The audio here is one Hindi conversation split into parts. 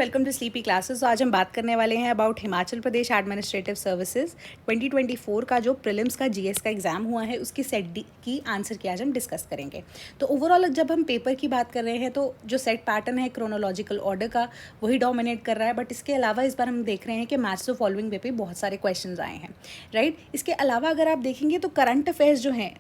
Welcome to sleepy classes. तो आज हम बात करने वाले हैं about Himachal Pradesh administrative services 2024 का जो प्रीलिम्स का जीएस का एग्जाम हुआ है उसकी सेट डी की आंसर की आज हम डिस्कस करेंगे। तो ओवरऑल जब हम पेपर की बात कर रहे हैं तो जो सेट पैटर्न है क्रोनोलॉजिकल ऑर्डर का वही डोमिनेट कर रहा है, बट इसके अलावा इस बार हम देख रहे हैं कि मैथ्स द फॉलोइंग वे पे बहुत सारे क्वेश्चन आए हैं, राइट। इसके अलावा अगर आप देखेंगे तो करंट अफेयर्स जो हैं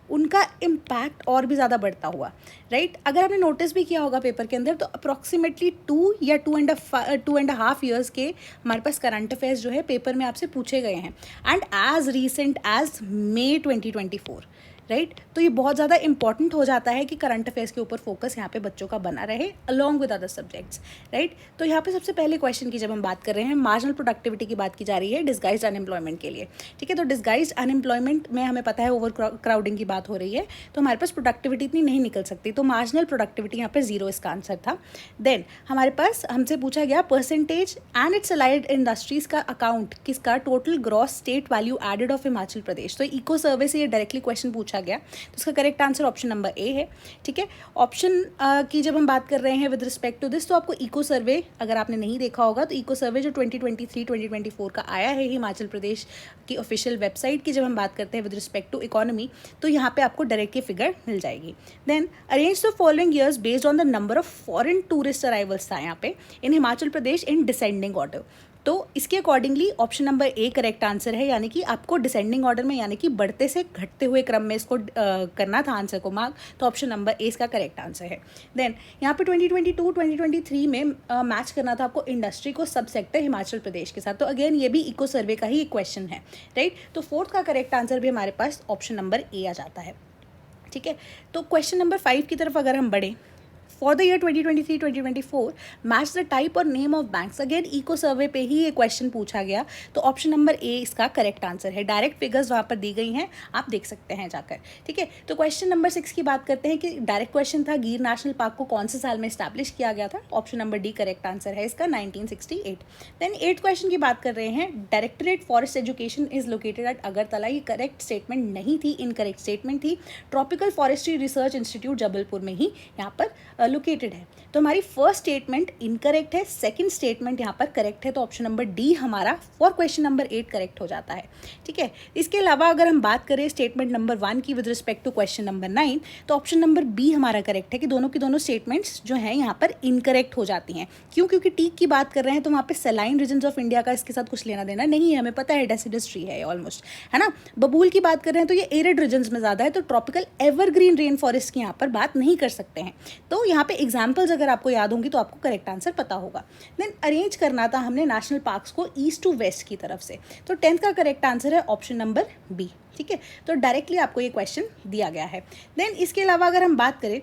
उनका इम्पैक्ट और भी ज़्यादा बढ़ता हुआ, राइट। अगर आपने नोटिस भी किया होगा पेपर के अंदर तो अप्रॉक्सीमेटली 2 या 2.5 ईयर्स के हमारे पास करंट अफेयर्स जो है पेपर में आपसे पूछे गए हैं, and as recent as May 2024, right. तो ये बहुत ज़्यादा इंपॉर्टेंट हो जाता है कि करंट अफेयर्स के ऊपर फोकस यहाँ पे बच्चों का बना रहे along with other subjects, right. तो यहाँ पे सबसे पहले क्वेश्चन की जब हम बात कर रहे हैं मार्जिनल प्रोडक्टिविटी की बात की जा रही है डिस्गाइज्ड अनएम्प्लॉयमेंट के लिए, ठीक है। तो डिस्गाइज्ड अनएम्प्लॉयमेंट में हमें पता है ओवर क्राउडिंग की बात हो रही है, तो हमारे पास प्रोडक्टिविटी इतनी नहीं निकल सकती, तो मार्जिनल प्रोडक्टिविटी यहाँ पे 0 इसका आंसर था। देन हमारे पास हमसे पूछा गया percentage and its allied industries का अकाउंट किसका total gross state value added of Himachal Pradesh. तो इको सर्वे से ये डायरेक्टली क्वेश्चन पूछा गया, तो इसका करेक्ट आंसर ऑप्शन नंबर ए है, ठीक है। ऑप्शन की जब हम बात कर रहे हैं विद रिस्पेक्ट टू दिस, तो आपको इको सर्वे अगर आपने नहीं देखा होगा तो इको सर्वे जो 2023-2024 का आया है हिमाचल प्रदेश की ऑफिशियल वेबसाइट की, जब हम बात करते हैं विद रिस्पेक्ट टू इकोनॉमी तो यहाँ पे आपको डायरेक्ट की फिगर मिल जाएगी। Then arrange the following years based on the number of foreign tourist arrivals था यहाँ पे in Himachal Pradesh in descending order. तो इसके accordingly option number A correct answer है, यानी कि आपको डिसेंडिंग ऑर्डर में यानी कि बढ़ते से घटते हुए क्रम में इसको करना था आंसर को मार्क, तो ऑप्शन नंबर ए इसका करेक्ट आंसर है। देन यहाँ पे 2022-2023 में मैच करना था आपको इंडस्ट्री को सब सेक्टर हिमाचल प्रदेश के साथ, तो अगेन ये भी इको सर्वे का ही एक क्वेश्चन है, राइट। तो फोर्थ का करेक्ट आंसर भी हमारे पास ऑप्शन नंबर ए आ जाता है, ठीक है। तो क्वेश्चन नंबर 5 की तरफ अगर हम बढ़ें, for the year 2023-2024 match the type और name of banks, again eco survey पे ही ये क्वेश्चन पूछा गया, तो ऑप्शन नंबर ए इसका करेक्ट आंसर है। डायरेक्ट फिगर्स वहाँ पर दी गई हैं, आप देख सकते हैं जाकर, ठीक है। तो क्वेश्चन नंबर 6 की बात करते हैं कि डायरेक्ट क्वेश्चन था गिर नेशनल पार्क को कौन से साल में इस्टेब्लिश किया गया था, option number D correct answer है इसका 1968। देन 8th क्वेश्चन की बात कर रहे हैं directorate forest education is located at Agartala, ये करेक्ट स्टेटमेंट नहीं थी, इनकरेक्ट स्टेटमेंट थी। Tropical forestry research institute Jabalpur में ही यहाँ पर लोकेटेड है। तो हमारी फर्स्ट स्टेटमेंट इनकरेक्ट है, सेकंड स्टेटमेंट यहाँ पर करेक्ट है, तो ऑप्शन नंबर डी हमारा फॉर क्वेश्चन नंबर 8 करेक्ट हो जाता है, ठीक है। इसके अलावा अगर हम बात करें स्टेटमेंट नंबर 1 की with respect to question number 9, तो ऑप्शन नंबर बी हमारा करेक्ट है कि दोनों की दोनों स्टेटमेंट्स जो हैं यहाँ पर इनकरेक्ट हो जाती हैं। क्यों? क्योंकि टीक की बात कर रहे हैं तो वहाँ पे सलाइन रीजन्स ऑफ इंडिया का इसके साथ कुछ लेना देना नहीं है, हमें पता है डेसिडस ट्री है ऑलमोस्ट, है ना। बबूल की बात कर रहे हैं तो ये एरिड रीजन्स में ज़्यादा है, तो ट्रॉपिकल एवरग्रीन रेन फॉरेस्ट की यहाँ पर बात नहीं कर सकते हैं। तो यहाँ पे एग्जाम्पल्स अगर आपको याद होंगी तो आपको करेक्ट आंसर पता होगा। देन अरेंज करना था हमने नेशनल पार्क्स को ईस्ट टू वेस्ट की तरफ से, तो 10th का करेक्ट आंसर है ऑप्शन नंबर बी, ठीक है। तो डायरेक्टली आपको ये क्वेश्चन दिया गया है। देन इसके अलावा अगर हम बात करें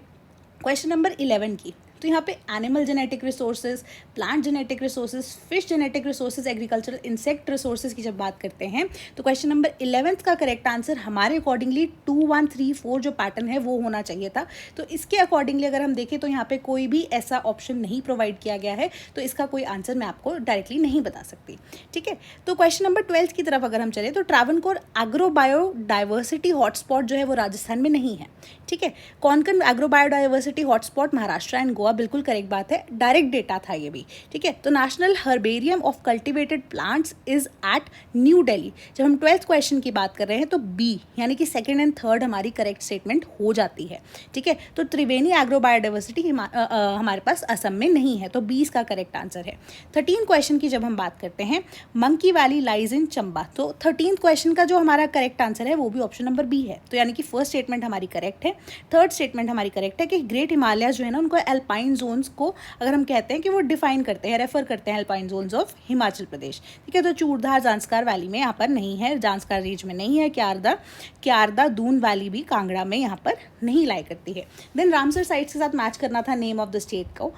क्वेश्चन नंबर 11 की, तो यहाँ पे animal genetic resources, plant genetic resources, fish genetic resources, agricultural insect resources की जब बात करते हैं तो क्वेश्चन नंबर 11 का करेक्ट आंसर हमारे अकॉर्डिंगली 2, 1, 3, 4 जो पैटर्न है वो होना चाहिए था। तो इसके अकॉर्डिंगली अगर हम देखें तो यहाँ पे कोई भी ऐसा ऑप्शन नहीं प्रोवाइड किया गया है, तो इसका कोई आंसर मैं आपको डायरेक्टली नहीं बता सकती, ठीक है। तो क्वेश्चन नंबर 12 की तरफ अगर हम चले तो ट्रावनकोर एग्रो बायोडाइवर्सिटी हॉटस्पॉट जो है वो राजस्थान में नहीं है, ठीक है। Konkan agro biodiversity hotspot Maharashtra and Goa, बिल्कुल करेक्ट बात है, डायरेक्ट डेटा था ये भी, ठीक है। तो national herbarium of cultivated plants is at New Delhi. जब हम 12th क्वेश्चन की बात कर रहे हैं तो बी यानी कि सेकंड एंड थर्ड हमारी करेक्ट स्टेटमेंट हो जाती है, ठीक है। तो त्रिवेणी एग्रो बायोडाइवर्सिटी हमारे पास असम में नहीं है, तो बी इसका करेक्ट आंसर है। 13th क्वेश्चन की जब हम बात करते हैं monkey valley lies in Chamba, तो 13th क्वेश्चन का जो हमारा करेक्ट आंसर है वो भी ऑप्शन नंबर बी है, तो यानी कि फर्स्ट स्टेटमेंट हमारी करेक्ट है, थर्ड स्टेटमेंट हमारी करेक्ट है कि ग्रेट हिमालय जो है ना उनको एल्पाइन जोन्स को अगर हम कहते हैं कि वो डिफाइन करते हैं, रेफर करते हैं एल्पाइन जोन्स ऑफ हिमाचल प्रदेश, ठीक है। तो चूड़धार जांस्कार वैली में यहाँ पर नहीं है, जांस्कार रीज में नहीं है, क्यारदा दून वैली भी कांगड़ा में यहाँ पर नहीं लाई करती है। देन रामसर साइट्स के साथ मैच करना था नेम ऑफ द स्टेट को,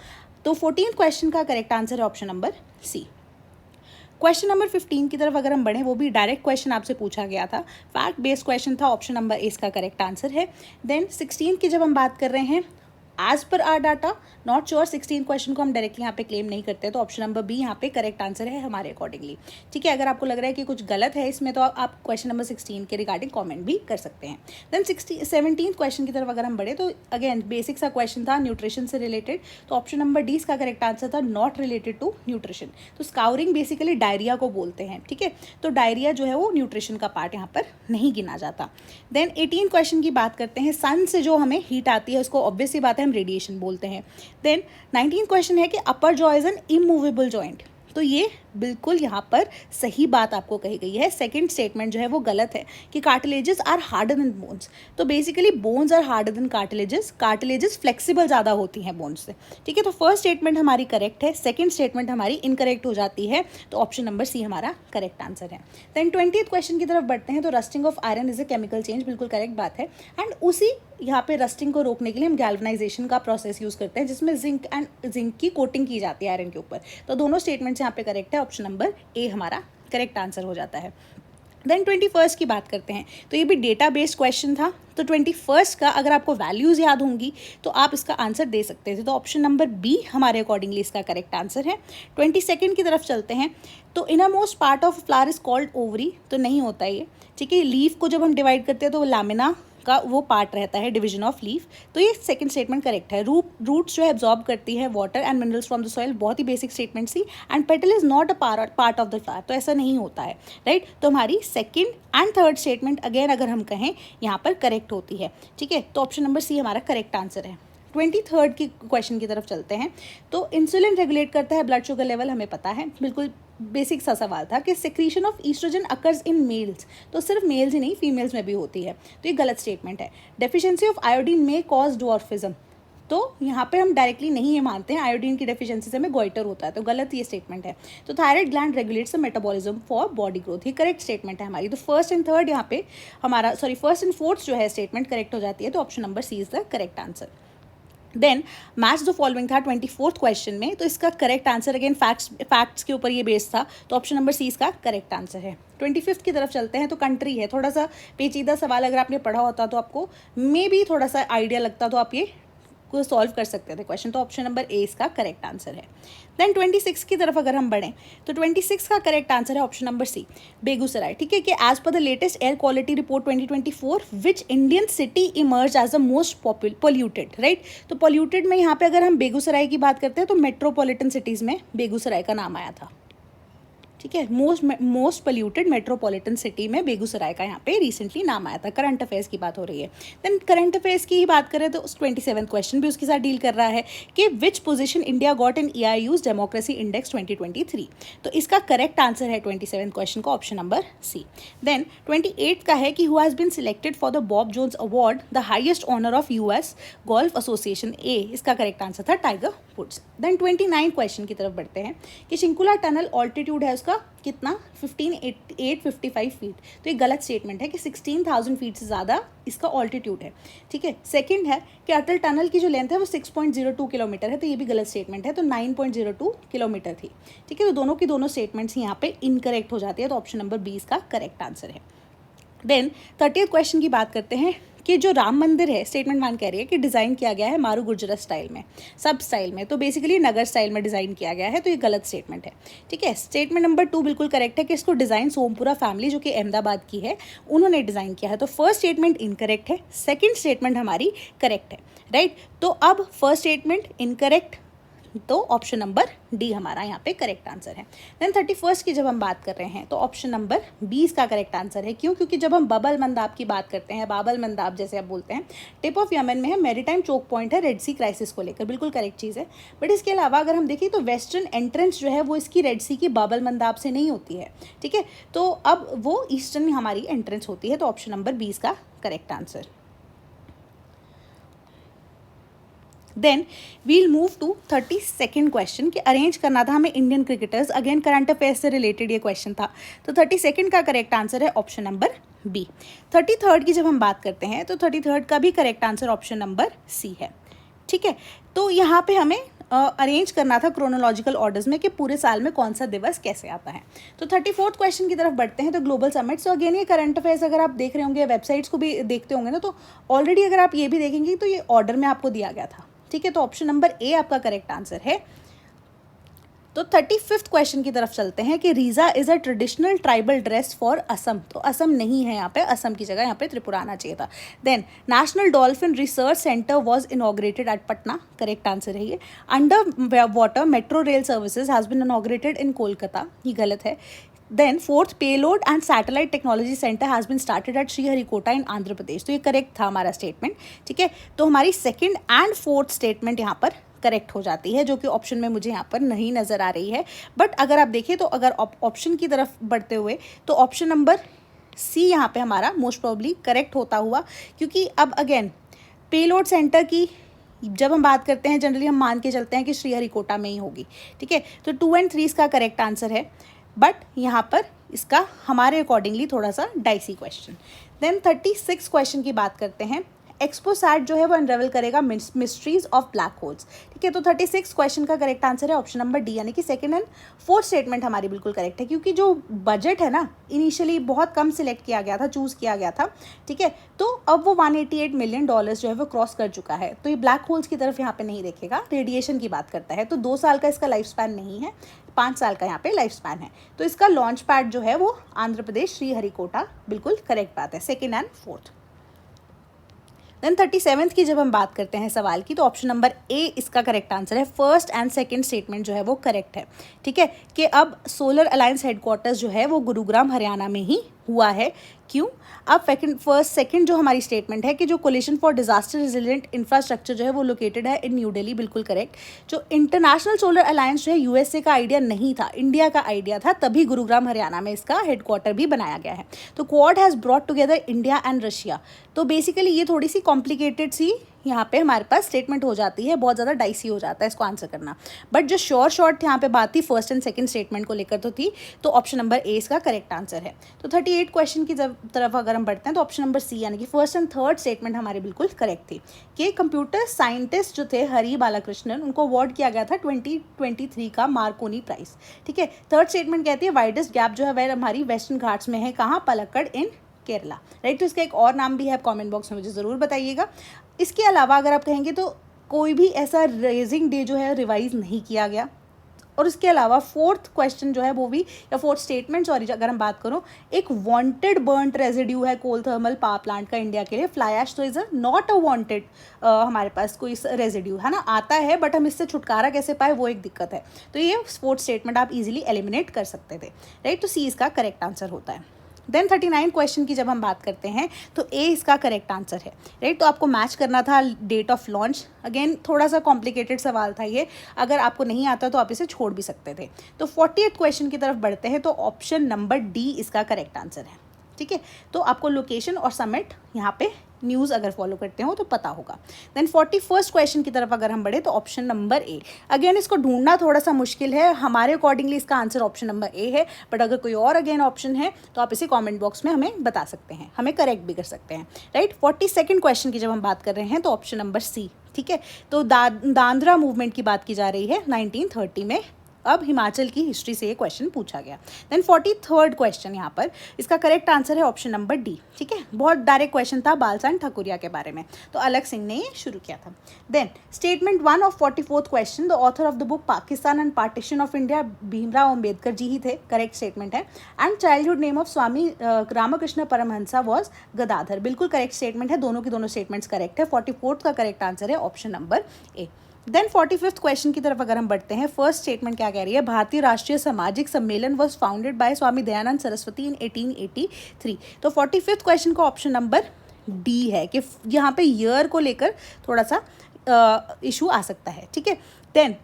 तो 14th क्वेश्चन का करेक्ट आंसर है option number C. Question number 15 की तरफ अगर हम बढ़ें, वो भी डायरेक्ट क्वेश्चन आपसे पूछा गया था, फैक्ट बेस्ड क्वेश्चन था, ऑप्शन नंबर ए इसका करेक्ट आंसर है। देन 16 की जब हम बात कर रहे हैं as per our data not sure 16 question को हम डायरेक्टली यहाँ पे क्लेम नहीं करते, तो ऑप्शन नंबर बी यहाँ पे करेक्ट आंसर है हमारे अकॉर्डिंगली। ठीक है, अगर आपको लग रहा है कि कुछ गलत है इसमें तो आप क्वेश्चन नंबर 16 के रिगार्डिंग कॉमेंट भी कर सकते हैं। देन 17 क्वेश्चन की तरफ अगर हम बढ़े तो अगेन बेसिक सा क्वेश्चन था न्यूट्रिशन से रिलेटेड, तो ऑप्शन नंबर डी इसका करेक्ट आंसर था नॉट रिलेटेड टू न्यूट्रिशन। तो स्काउरिंग बेसिकली डायरिया को बोलते हैं। ठीक है, तो डायरिया जो है वो न्यूट्रिशन का पार्ट यहाँ पर नहीं गिना जाता। देन 18 क्वेश्चन की बात करते हैं, सन से जो हमें हीट आती है उसको ऑब्वियस सी बात है हम रेडिएशन बोलते हैं। देन 19 क्वेश्चन है कि अपर jaw is an immovable joint, तो ये बिल्कुल यहाँ पर सही बात आपको कही गई है। सेकंड स्टेटमेंट जो है वो गलत है कि cartilages are harder than bones, so basically bones are harder than cartilages, cartilages flexible ज़्यादा होती हैं बोन्स से। ठीक है, तो फर्स्ट स्टेटमेंट हमारी करेक्ट है, सेकंड स्टेटमेंट हमारी इनकरेक्ट हो जाती है, तो ऑप्शन नंबर सी हमारा करेक्ट आंसर है। देन 20th क्वेश्चन की तरफ बढ़ते हैं, तो rusting of iron is a chemical change, बिल्कुल करेक्ट बात है। एंड उसी यहाँ पे रस्टिंग को रोकने के लिए हम गैल्वनाइजेशन का प्रोसेस यूज़ करते हैं जिसमें जिंक की कोटिंग की जाती है आयरन के ऊपर, तो दोनों स्टेटमेंट्स यहाँ पे करेक्ट है, ऑप्शन नंबर ए हमारा करेक्ट आंसर हो जाता है। देन 21st की बात करते हैं, तो ये भी डेटा बेस्ड क्वेश्चन था, तो 21st का अगर आपको वैल्यूज़ याद होंगी तो आप इसका आंसर दे सकते थे, तो ऑप्शन नंबर बी हमारे अकॉर्डिंगली इसका करेक्ट आंसर है। 22nd की तरफ चलते हैं, तो inner most part of flower is called ovary, तो नहीं होता ये। ठीक है, लीफ को जब हम डिवाइड करते हैं तो वो लैमिना का वो पार्ट रहता है, डिवीजन ऑफ लीफ, तो ये सेकंड स्टेटमेंट करेक्ट है। रूट्स जो है एब्जॉर्ब करती है water and minerals from the soil, बहुत ही बेसिक स्टेटमेंट सी। And petal is not a part of the flower, तो ऐसा नहीं होता है, राइट। तो हमारी second and third statement again अगर हम कहें यहाँ पर करेक्ट होती है। ठीक है, तो ऑप्शन नंबर सी हमारा करेक्ट आंसर है। 23rd की क्वेश्चन की तरफ चलते हैं, तो इंसुलिन रेगुलेट करता है ब्लड शुगर लेवल, हमें पता है, बिल्कुल बेसिक सा सवाल था कि secretion of estrogen occurs in males, तो सिर्फ मेल्स ही नहीं फीमेल्स में भी होती है, तो ये गलत स्टेटमेंट है। डेफिशिएंसी ऑफ आयोडीन में कॉज डॉर्फिज्म, तो यहाँ पे हम डायरेक्टली नहीं ये मानते हैं आयोडीन की डेफिशिएंसी से हमें गोइटर होता है, तो गलत ये स्टेटमेंट है। तो thyroid gland regulates the metabolism for body growth, ये करेक्ट स्टेटमेंट है हमारी। तो फर्स्ट एंड थर्ड यहाँ पे हमारा फर्स्ट एंड फोर्थ जो है स्टेटमेंट करेक्ट हो जाती है, तो option number C is the correct answer. Then match the following था 24th क्वेश्चन में, तो इसका करेक्ट आंसर अगेन फैक्ट्स के ऊपर ये बेस्ड था, तो ऑप्शन नंबर सी इसका करेक्ट आंसर है। 25th की तरफ चलते हैं, तो कंट्री है, थोड़ा सा पेचीदा सवाल, अगर आपने पढ़ा होता तो आपको मे भी थोड़ा सा आइडिया लगता, तो आप ये को सॉल्व कर सकते थे क्वेश्चन, तो ऑप्शन नंबर ए इसका करेक्ट आंसर है। देन 26 की तरफ अगर हम बढ़ें, तो 26 का करेक्ट आंसर है ऑप्शन नंबर सी बेगूसराय। ठीक है, कि as per the latest air quality report 2024 which Indian city emerge as the most polluted, right. तो पोल्यूटेड में यहाँ पे अगर हम बेगूसराय की बात करते हैं तो मेट्रोपॉलिटन सिटीज़ में बेगूसराय का नाम आया था। ठीक है, मोस्ट पोल्यूटेड मेट्रोपॉलिटन सिटी में बेगूसराय का यहाँ पे रिसेंटली नाम आया था। करंट अफेयर्स की बात हो रही है। देन करंट अफेयर्स की ही बात करें तो 27th क्वेश्चन भी उसके साथ डील कर रहा है कि which position India got in EIU's democracy index 2023, तो इसका करेक्ट आंसर है 27th क्वेश्चन का option number C. Then 28th का है कि who has been selected for the Bob Jones award the highest honour of US golf association, A इसका करेक्ट आंसर था टाइगर वुड्स। देन 29 क्वेश्चन की तरफ बढ़ते हैं कि शिंकुला टनल ऑल्टीट्यूड है उसका कितना 15,855 फीट, तो ये गलत स्टेटमेंट है कि 16,000 फीट से ज़्यादा इसका ऑल्टीट्यूड है। ठीक है, सेकंड है कि अटल टनल की जो लेंथ है वो 6.02 किलोमीटर है, तो ये भी गलत स्टेटमेंट है, तो 9.02 किलोमीटर थी। ठीक है, तो दोनों की दोनों स्टेटमेंट्स यहाँ पे इनकरेक्ट हो जाती है, तो ऑप्शन नंबर बी इसका करेक्ट आंसर है। देन 30th क्वेश्चन की बात करते हैं कि जो राम मंदिर है, स्टेटमेंट 1 कह रही है कि डिज़ाइन किया गया है मारू गुर्जर स्टाइल में, सब स्टाइल में, तो बेसिकली नगर स्टाइल में डिज़ाइन किया गया है, तो ये गलत स्टेटमेंट है। ठीक है, स्टेटमेंट नंबर 2 बिल्कुल करेक्ट है कि इसको डिज़ाइन सोमपुरा फैमिली जो कि अहमदाबाद की है उन्होंने डिज़ाइन किया है, तो फर्स्ट स्टेटमेंट इनकरेक्ट है, सेकेंड स्टेटमेंट हमारी करेक्ट है, राइट। तो अब फर्स्ट स्टेटमेंट इनकरेक्ट, तो ऑप्शन नंबर डी हमारा यहाँ पे करेक्ट आंसर है। देन 31st की जब हम बात कर रहे हैं तो ऑप्शन नंबर 20 का करेक्ट आंसर है। क्यों? क्योंकि जब हम बबल मंदाब की बात करते हैं, बाबल मंदाब जैसे आप बोलते हैं, टिप ऑफ यमन में है, मैरीटाइम चोक पॉइंट है रेड सी क्राइसिस को लेकर, बिल्कुल करेक्ट चीज़ है। बट इसके अलावा अगर हम देखें तो वेस्टर्न एंट्रेंस जो है वो इसकी रेड सी की बाबल मंदाब से नहीं होती है, ठीक है, तो अब वो ईस्टर्न हमारी एंट्रेंस होती है, तो ऑप्शन नंबर 20 का correct answer. Then we'll move to 32nd question कि अरेंज करना था हमें Indian cricketers, again current affairs से रिलेटेड ये क्वेश्चन था, तो 32nd का करेक्ट आंसर है ऑप्शन नंबर बी। 33rd की जब हम बात करते हैं तो 33rd का भी correct answer option number C है, ठीक है। तो यहाँ पे हमें अरेंज करना था क्रोनोलॉजिकल ऑर्डर्स में कि पूरे साल में कौन सा दिवस कैसे आता है। तो 34th क्वेश्चन की तरफ बढ़ते हैं, तो ग्लोबल समिट। सो अगेन ये करंट अफेयर्स अगर आप देख रहे होंगे, वेबसाइट्स को भी देखते होंगे ना, तो ऑलरेडी अगर आप ये भी देखेंगे तो ये ऑर्डर में आपको दिया गया था ठीक है, तो ऑप्शन नंबर ए आपका करेक्ट आंसर है। तो 35th क्वेश्चन की तरफ चलते हैं कि Reeza is a traditional tribal dress for Assam. तो असम नहीं है यहाँ पे, असम की जगह यहाँ पे त्रिपुरा आना चाहिए था। Then national dolphin research centre was inaugurated at Patna, correct answer है ये। Under water metro rail services has been inaugurated in Kolkata, ये गलत है। Then fourth payload and satellite technology centre has been started at Sriharikota in Andhra Pradesh. तो ये करेक्ट था हमारा स्टेटमेंट, ठीक है। तो हमारी सेकंड एंड फोर्थ स्टेटमेंट यहाँ पर करेक्ट हो जाती है, जो कि ऑप्शन में मुझे यहाँ पर नहीं नज़र आ रही है। बट अगर आप देखिए तो अगर ऑप्शन की तरफ बढ़ते हुए तो ऑप्शन नंबर सी यहाँ पे हमारा मोस्ट प्रोबेबली करेक्ट होता हुआ, क्योंकि अब अगेन पेलोड सेंटर की जब हम बात करते हैं जनरली हम मान के चलते हैं कि श्रीहरिकोटा में ही होगी, ठीक है। तो 2 और 3 इसका करेक्ट आंसर है, बट यहाँ पर इसका हमारे अकॉर्डिंगली थोड़ा सा डाइसी क्वेश्चन। देन 36 क्वेश्चन की बात करते हैं। एक्सपोसैट जो है वो अनरेवल करेगा मिस्ट्रीज ऑफ ब्लैक होल्स, ठीक है। तो 36 क्वेश्चन का करेक्ट आंसर है ऑप्शन नंबर डी, यानी कि सेकंड एंड फोर्थ स्टेटमेंट हमारी बिल्कुल करेक्ट है, क्योंकि जो बजट है ना इनिशियली बहुत कम सिलेक्ट किया गया था, चूज़ किया गया था, ठीक है। तो अब वो $188 मिलियन जो है वो क्रॉस कर चुका है। तो ये ब्लैक होल्स की तरफ यहाँ पे नहीं देखेगा, रेडिएशन की बात करता है। तो 2 साल का इसका लाइफ स्पैन नहीं है, 5 साल का यहाँ पे लाइफ स्पैन है। तो इसका लॉन्च पैड जो है वो आंध्र प्रदेश श्रीहरिकोटा, बिल्कुल करेक्ट बात है, second and fourth. Then 37th की जब हम बात करते हैं सवाल की, तो ऑप्शन नंबर ए इसका करेक्ट आंसर है। फर्स्ट एंड सेकंड स्टेटमेंट जो है वो करेक्ट है, ठीक है, कि अब सोलर अलायंस हेडक्वार्टर्स जो है वो गुरुग्राम हरियाणा में ही हुआ है। क्यों? अब सेकंड जो हमारी स्टेटमेंट है कि जो coalition for disaster resilient infrastructure जो है वो लोकेटेड है इन न्यू दिल्ली, बिल्कुल करेक्ट। जो इंटरनेशनल सोलर अलायंस जो है यूएसए का आइडिया नहीं था, इंडिया का आइडिया था, तभी गुरुग्राम हरियाणा में इसका हेडक्वार्टर भी बनाया गया है। तो quad has brought together India and Russia. तो बेसिकली ये थोड़ी सी कॉम्प्लिकेटेड सी यहाँ पे हमारे पास स्टेटमेंट हो जाती है, बहुत ज़्यादा डाइसी हो जाता है इसको आंसर करना। बट जो शॉर्ट यहाँ पे बात थी फर्स्ट एंड सेकंड स्टेटमेंट को लेकर तो थी, तो ऑप्शन नंबर ए इसका करेक्ट आंसर है। तो 38 क्वेश्चन की तरफ अगर हम बढ़ते हैं तो ऑप्शन नंबर सी यानी कि फर्स्ट एंड थर्ड स्टेटमेंट हमारी बिल्कुल करेक्ट थी कि कंप्यूटर साइंटिस्ट जो थे हरि बालाकृष्णन, उनको अवार्ड किया गया था 2023 का मार्कोनी प्राइज, ठीक है। थर्ड स्टेटमेंट कहती है वाइडेस्ट गैप जो है वह हमारी वेस्टर्न घाट्स में है, कहाँ? पलक्कड़ इन केरला, राइट। तो इसका एक और नाम भी है, आप कमेंट बॉक्स में मुझे ज़रूर बताइएगा। इसके अलावा अगर आप कहेंगे तो कोई भी ऐसा रेजिंग डे जो है रिवाइज नहीं किया गया। और इसके अलावा फोर्थ क्वेश्चन जो है वो भी, या फोर्थ स्टेटमेंट सॉरी अगर हम बात करूँ, एक वांटेड बर्न्ट रेजिड्यू है कोल थर्मल पावर प्लांट का इंडिया के लिए, फ्लाई ऐश। तो इज़ नॉट अ वांटेड हमारे पास कोई रेजिड्यू है ना, आता है बट हम इससे छुटकारा कैसे पाए वो एक दिक्कत है। तो ये फोर्थ स्टेटमेंट आप इजीली एलिमिनेट कर सकते थे, राइट। तो सी इसका करेक्ट आंसर होता है। देन 39 क्वेश्चन की जब हम बात करते हैं तो ए इसका करेक्ट आंसर है, राइट। तो आपको मैच करना था डेट ऑफ लॉन्च। अगेन थोड़ा सा कॉम्प्लिकेटेड सवाल था ये, अगर आपको नहीं आता तो आप इसे छोड़ भी सकते थे। तो 48 क्वेश्चन की तरफ बढ़ते हैं तो ऑप्शन नंबर डी इसका करेक्ट आंसर है, ठीक है। तो आपको लोकेशन और समिट यहाँ पे न्यूज़ अगर फॉलो करते हो तो पता होगा। देन 41st क्वेश्चन की तरफ अगर हम बढ़े तो ऑप्शन नंबर ए, अगेन इसको ढूंढना थोड़ा सा मुश्किल है, हमारे अकॉर्डिंगली इसका आंसर ऑप्शन नंबर ए है। बट अगर कोई और अगेन ऑप्शन है तो आप इसे कमेंट बॉक्स में हमें बता सकते हैं, हमें करेक्ट भी कर सकते हैं, राइट। 42nd क्वेश्चन की जब हम बात कर रहे हैं तो ऑप्शन नंबर सी, ठीक है। तो दादरा मूवमेंट की बात की जा रही है 1930 में, अब हिमाचल की हिस्ट्री से ये क्वेश्चन पूछा गया। देन 43rd क्वेश्चन यहाँ पर इसका करेक्ट आंसर है ऑप्शन नंबर डी, ठीक है। बहुत डायरेक्ट क्वेश्चन था बालसान ठकुरिया के बारे में, तो अलग सिंह ने ये शुरू किया था। Then statement 1 of 44th question, the author of the book Pakistan and partition of India Bhimrao Ambedkar ji ही थे, करेक्ट स्टेटमेंट है। And childhood name of Swami Ramakrishna Paramhansa was Gadadhar, बिल्कुल करेक्ट स्टेटमेंट है, दोनों की दोनों स्टेटमेंट्स करेक्ट है। 44th का करेक्ट आंसर है option number A. Then 45th question की तरफ अगर हम बढ़ते हैं, फर्स्ट स्टेटमेंट क्या कह रही है, भारतीय राष्ट्रीय सामाजिक सम्मेलन was founded by Swami Dayanand Saraswati इन 1883। तो 45th क्वेश्चन का ऑप्शन नंबर डी है कि यहाँ पे ईयर को लेकर थोड़ा सा इशू आ सकता है, ठीक है। देन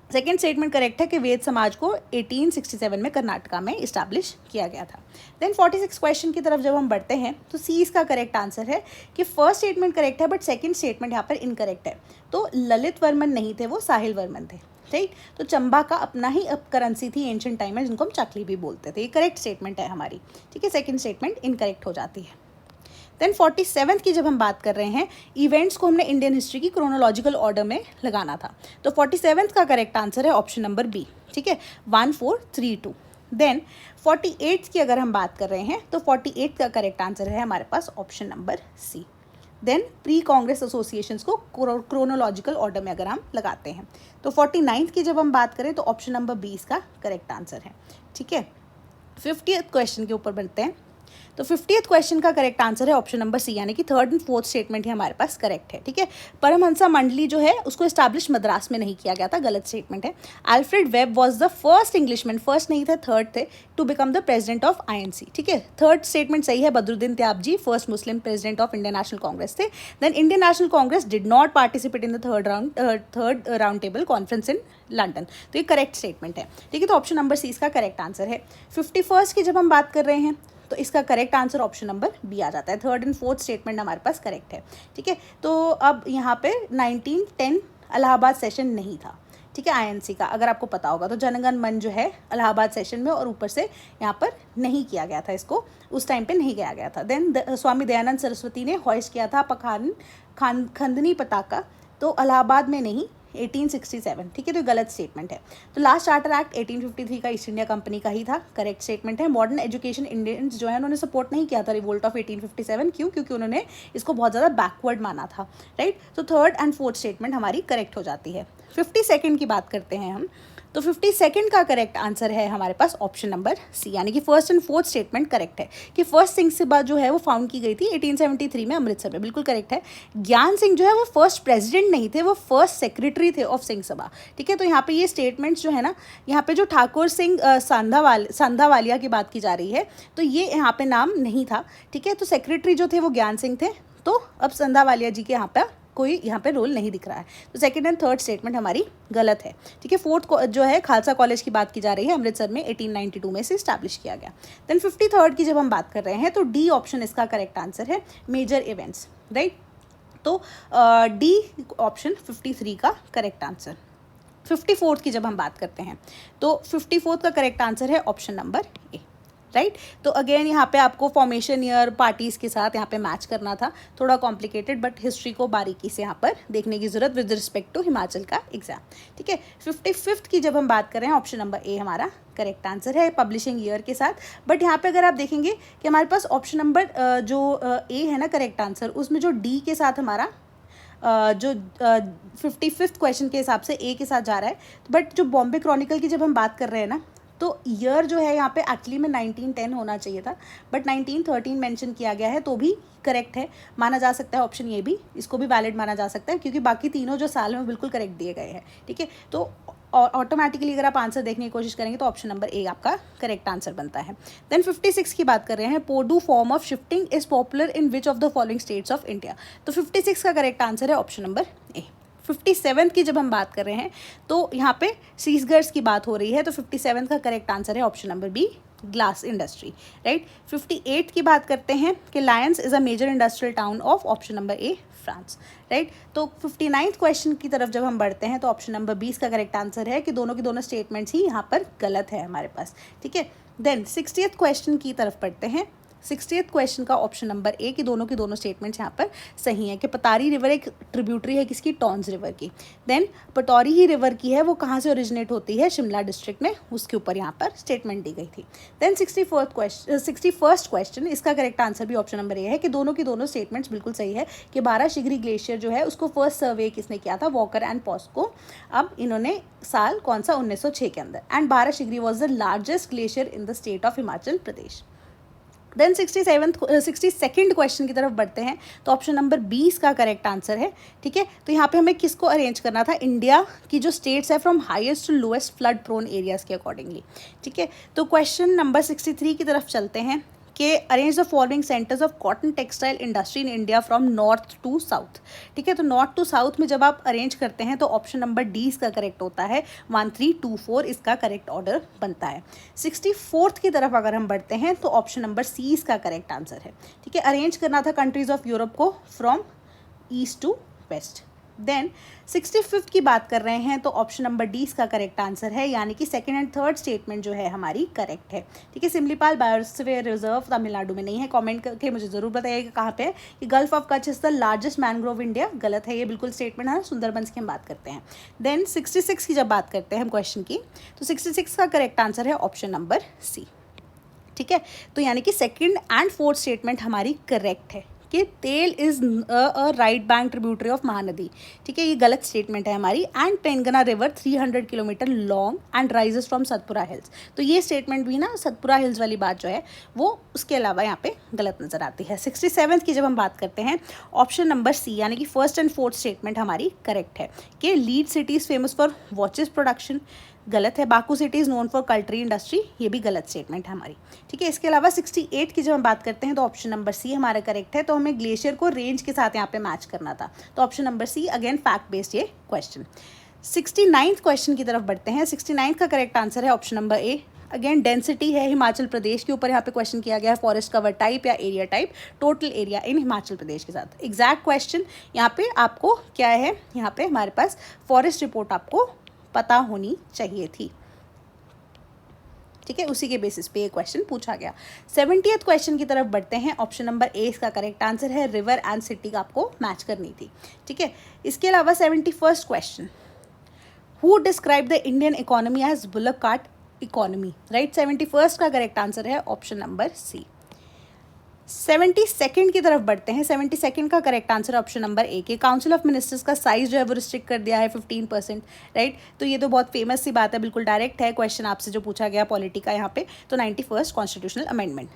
सेकेंड स्टेटमेंट करेक्ट है कि वेद समाज को 1867 में कर्नाटका में इस्टेब्लिश किया गया था। देन 46 क्वेश्चन की तरफ जब हम बढ़ते हैं तो सी इसका करेक्ट आंसर है कि फर्स्ट स्टेटमेंट करेक्ट है बट सेकंड स्टेटमेंट यहाँ पर इनकरेक्ट है। तो ललित वर्मन नहीं थे, वो साहिल वर्मन थे, राइट। तो चंबा का अपना ही अब करेंसी थी एंशिएंट टाइम में, जिनको हम चकली भी बोलते थे। ये करेक्ट स्टेटमेंट है हमारी, ठीक है। सेकेंड स्टेटमेंट इनकरेक्ट हो जाती है। देन 47th की जब हम बात कर रहे हैं, इवेंट्स को हमने इंडियन हिस्ट्री की क्रोनोलॉजिकल ऑर्डर में लगाना था। तो 47th का करेक्ट आंसर है ऑप्शन नंबर बी, ठीक है, 1432। देन 48th की अगर हम बात कर रहे हैं तो 48th का करेक्ट आंसर है हमारे पास option number C. Then pre Congress associations को क्रोनोलॉजिकल ऑर्डर में अगर हम लगाते हैं। तो 49th की जब हम बात करें तो ऑप्शन नंबर 20 का करेक्ट आंसर है। ठीक है, 50th क्वेश्चन के ऊपर बढ़ते हैं। तो 50th क्वेश्चन का करेक्ट आंसर है ऑप्शन नंबर सी, यानी कि थर्ड एंड फोर्थ स्टेटमेंट ही हमारे पास करेक्ट है। ठीक है, परमहंसा मंडली जो है उसको एस्टैब्लिश मद्रास में नहीं किया गया था, गलत स्टेटमेंट है। Alfred Webb was the first Englishman, first नहीं थे थर्ड थे, to become the president of INC. ठीक है, थर्ड स्टेटमेंट सही है, Badruddin Tyabji first Muslim president of Indian National Congress थे। Then Indian National Congress did not participate in the third round table conference in London. तो ये करेक्ट स्टेटमेंट है। ठीक है, तो ऑप्शन नंबर सी इसका करेक्ट आंसर है। 51st की जब हम बात कर रहे हैं तो इसका correct answer option number B आ जाता है। थर्ड एंड फोर्थ स्टेटमेंट हमारे पास करेक्ट है। ठीक है, तो अब यहाँ पे 1910 इलाहाबाद सेशन नहीं था। ठीक है, आईएनसी का अगर आपको पता होगा तो जनगण मन जो है इलाहाबाद सेशन में और ऊपर से यहाँ पर नहीं किया गया था, इसको उस टाइम पे नहीं किया गया था। देन स्वामी दयानंद सरस्वती ने हॉइस्ट किया था खंदनी पताका, तो इलाहाबाद में नहीं, 1867। ठीक है, तो गलत स्टेटमेंट है। तो लास्ट चार्टर एक्ट 1853 का ईस्ट इंडिया कंपनी का ही था, करेक्ट स्टेटमेंट है। मॉडर्न एजुकेशन इंडियंस जो है उन्होंने सपोर्ट नहीं किया था रिवोल्ट ऑफ 1857, क्यों? क्योंकि उन्होंने इसको बहुत ज़्यादा बैकवर्ड माना था, राइट। तो थर्ड एंड फोर्थ स्टेटमेंट हमारी करेक्ट हो जाती है। 52nd की बात करते हैं हम, तो 52nd का करेक्ट आंसर है हमारे पास ऑप्शन नंबर सी, यानी कि first and fourth statement correct है कि फर्स्ट सिंह सभा जो है वो फाउंड की गई थी 1873 में अमृतसर में, बिल्कुल करेक्ट है। ज्ञान सिंह जो है वो फर्स्ट प्रेसिडेंट नहीं थे, वो फर्स्ट सेक्रेटरी थे ऑफ सिंह सभा। ठीक है, तो यहाँ पे ये स्टेटमेंट्स जो है ना, यहाँ पे जो ठाकुर सिंह सांधावालिया की बात की जा रही है, तो ये यहाँ पे नाम नहीं था। ठीक है, तो सेक्रेटरी जो थे वो ज्ञान सिंह थे, तो अब सांधावालिया जी के यहाँ पे कोई यहाँ पे रोल नहीं दिख रहा है। तो सेकंड एंड थर्ड स्टेटमेंट हमारी गलत है। ठीक है, फोर्थ जो है खालसा कॉलेज की बात की जा रही है, अमृतसर में 1892 में से इस्टेब्लिश किया गया। देन 53rd की जब हम बात कर रहे हैं तो डी ऑप्शन इसका करेक्ट आंसर है, मेजर इवेंट्स, राइट। तो डी ऑप्शन 53 का करेक्ट आंसर। 54th की जब हम बात करते हैं तो 54th का करेक्ट आंसर है ऑप्शन नंबर ए, राइट। तो अगेन यहाँ पे आपको फॉर्मेशन ईयर पार्टीज़ के साथ यहाँ पे मैच करना था, थोड़ा कॉम्प्लिकेटेड, बट हिस्ट्री को बारीकी से यहाँ पर देखने की ज़रूरत विद रिस्पेक्ट टू हिमाचल का एग्जाम। ठीक है, 55th की जब हम बात कर रहे हैं ऑप्शन नंबर ए हमारा करेक्ट आंसर है, पब्लिशिंग ईयर के साथ। बट यहाँ पे अगर आप देखेंगे कि हमारे पास ऑप्शन नंबर जो ए है ना करेक्ट आंसर, उसमें जो डी के साथ हमारा जो 55th क्वेश्चन के हिसाब से ए के साथ जा रहा है। बट जो बॉम्बे क्रॉनिकल की जब हम बात कर रहे हैं ना, तो ईयर जो है यहाँ पे एक्चुअली में 1910 होना चाहिए था, बट 1913 मेंशन किया गया है, तो भी करेक्ट है, माना जा सकता है ऑप्शन ये भी, इसको भी वैलिड माना जा सकता है, क्योंकि बाकी तीनों जो साल में बिल्कुल करेक्ट दिए गए हैं। ठीक है, तो ऑटोमेटिकली अगर आप आंसर देखने की कोशिश करेंगे तो ऑप्शन नंबर ए आपका करेक्ट आंसर बनता है। देन 56 की बात कर रहे हैं, Podu form of shifting is popular in which of the following states of India. तो 56 का करेक्ट आंसर है ऑप्शन नंबर ए। 57th की जब हम बात कर रहे हैं तो यहाँ पे सीजगर्स की बात हो रही है, तो 57th का करेक्ट आंसर है option number B, glass industry, right. 58 की बात करते हैं कि Lyons is a major industrial town of option number A, France, right. तो 59th क्वेश्चन की तरफ जब हम बढ़ते हैं तो ऑप्शन नंबर 20 का करेक्ट आंसर है कि दोनों की दोनों स्टेटमेंट्स ही यहाँ पर गलत है हमारे पास। ठीक है, देन 60th क्वेश्चन की तरफ बढ़ते हैं। 60th क्वेश्चन का ऑप्शन नंबर ए कि दोनों की दोनों स्टेटमेंट्स यहाँ पर सही है कि पतारी रिवर एक ट्रिब्यूटरी है किसकी, टॉन्स रिवर की। देन पटौरी ही रिवर की है, वो कहाँ से ओरिजिनेट होती है, शिमला डिस्ट्रिक्ट में, उसके ऊपर यहाँ पर स्टेटमेंट दी गई थी। देन 61st क्वेश्चन, इसका करेक्ट आंसर भी ऑप्शन नंबर ए है कि दोनों की दोनों स्टेटमेंट्स बिल्कुल सही है कि 12 शिगरी ग्लेशियर जो है उसको फर्स्ट सर्वे किसने किया था, वॉकर एंड पॉस्को। अब इन्होंने साल कौन सा, 1906 के अंदर, and 12 Shigri was the largest glacier in the state of Himachal Pradesh. Then 62nd question की तरफ बढ़ते हैं तो ऑप्शन नंबर 20 का करेक्ट आंसर है। ठीक है, तो यहाँ पे हमें किसको अरेंज करना था, इंडिया की जो स्टेट्स है from highest to lowest flood prone areas के अकॉर्डिंगली। ठीक है, तो क्वेश्चन नंबर 63 की तरफ चलते हैं कि arrange the following centres of cotton textile industry in India from north to south. ठीक है, तो नॉर्थ टू साउथ में जब आप अरेंज करते हैं तो ऑप्शन नंबर डी इसका करेक्ट होता है, 1 3 2 4 इसका करेक्ट ऑर्डर बनता है। 64th की तरफ अगर हम बढ़ते हैं तो ऑप्शन नंबर सी इसका करेक्ट आंसर है। ठीक है, अरेंज करना था कंट्रीज ऑफ यूरोप को from east to west. Then 65th की बात कर रहे हैं तो ऑप्शन नंबर डी इसका करेक्ट आंसर है, यानी कि सेकंड एंड थर्ड स्टेटमेंट जो है हमारी करेक्ट है। ठीक है, सिमलीपाल बायोस्फीयर रिजर्व तमिलनाडु में नहीं है, कमेंट करके मुझे जरूर बताइएगा कहाँ पे है। कि gulf of Kutch is the largest mangrove India, गलत है, ये बिल्कुल स्टेटमेंट है, सुंदरबंस की हम बात करते हैं। देन 66 की जब बात करते हैं हम क्वेश्चन की, तो 66 का करेक्ट आंसर है ऑप्शन नंबर सी। ठीक है, तो यानी कि सेकंड एंड फोर्थ स्टेटमेंट हमारी करेक्ट है। कि तेल is a right bank tributary of Mahanadi, ठीक है, ये गलत स्टेटमेंट है हमारी। And Telangana river 300 kilometre long and rises from Satpura hills, तो ये स्टेटमेंट भी ना सतपुरा हिल्स वाली बात जो है वो उसके अलावा यहाँ पे गलत नजर आती है। 67 की जब हम बात करते हैं, ऑप्शन नंबर सी यानी कि फर्स्ट एंड फोर्थ स्टेटमेंट हमारी करेक्ट है कि lead city is famous for watches production, गलत है। Baku city is known for cutlery industry, ये भी गलत स्टेटमेंट है हमारी, ठीक है। इसके अलावा 68 की जब हम बात करते हैं तो ऑप्शन नंबर सी हमारा करेक्ट है। तो हमें ग्लेशियर को रेंज के साथ यहाँ पे मैच करना था, तो option number C again fact based ये क्वेश्चन। 69th क्वेश्चन की तरफ बढ़ते हैं। 69th का करेक्ट आंसर है option number A. Again density है हिमाचल प्रदेश के ऊपर यहाँ पे क्वेश्चन किया गया है, फॉरेस्ट कवर टाइप या area type, total area in Himachal Pradesh के साथ। एग्जैक्ट क्वेश्चन यहाँ पे आपको क्या है, यहाँ पे हमारे पास फॉरेस्ट रिपोर्ट आपको पता होनी चाहिए थी, ठीक है, उसी के बेसिस पे ये क्वेश्चन पूछा गया। 70th क्वेश्चन की तरफ बढ़ते हैं। ऑप्शन नंबर ए इसका करेक्ट आंसर है, रिवर एंड सिटी का आपको मैच करनी थी, ठीक है। इसके अलावा 71st question, who describe the Indian economy as bullock cart economy, right. 71st का करेक्ट आंसर है ऑप्शन नंबर सी। 72nd की तरफ बढ़ते हैं। 72nd का correct answer option number A के काउंसिल ऑफ मिनिस्टर्स का साइज जो है वो रिस्ट्रिक्ट कर दिया है 15%, राइट। तो ये तो बहुत फेमस सी बात है, बिल्कुल डायरेक्ट है क्वेश्चन आपसे जो पूछा गया पॉलिटी का यहाँ पे। तो 91st कॉन्स्टिट्यूशनल अमेंडमेंट।